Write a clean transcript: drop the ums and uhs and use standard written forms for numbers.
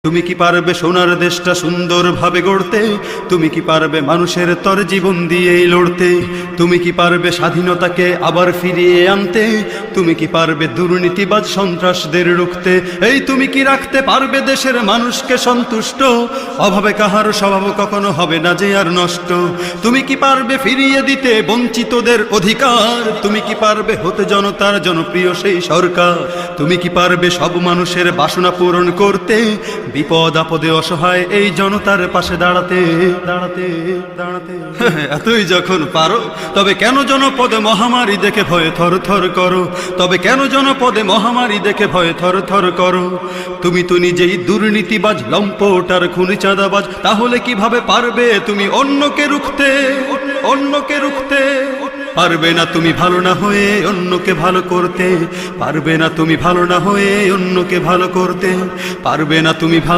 তুমি কি পারবে সোনার দেশটা সুন্দরভাবে গড়তে? তুমি কি পারবে মানুষের তর জীবন দিয়ে লড়তে? তুমি কি পারবে স্বাধীনতাকে আবার ফিরিয়ে আনতে? তুমি কি পারবে দুর্নীতিবাজ সন্ত্রাসদের রুখতে? এই তুমি কি রাখতে পারবে দেশের মানুষকে সন্তুষ্ট? অভাবে কাহার স্বভাব কখনো হবে না যে আর নষ্ট। তুমি কি পারবে ফিরিয়ে দিতে বঞ্চিতদের অধিকার? তুমি কি পারবে হতে জনতার জনপ্রিয় সেই সরকার? তুমি কি পারবে সব মানুষের বাসনা পূরণ করতে? বিপদ আপদে অসহায় এই জনতার পাশে দাঁড়াতে দাঁড়াতে দাঁড়াতে এতই যখন পারো, তবে কেন জনপদে মহামারী দেখে ভয়ে থর থর করো? তবে কেন জনপদে মহামারী দেখে ভয়ে থর থর করো? তুমি তো নিজেই দুর্নীতিবাজ, লম্পট আর খুনি চাঁদাবাজ, তাহলে কিভাবে পারবে তুমি অন্যকে রুখতে? অন্যকে রুখতে পারবে না তুমি ভালো না হয়ে অন্যকে ভালো করতে। পারবে না তুমি ভালো না হয়ে অন্যকে ভালো করতে। পারবে না তুমি ভালো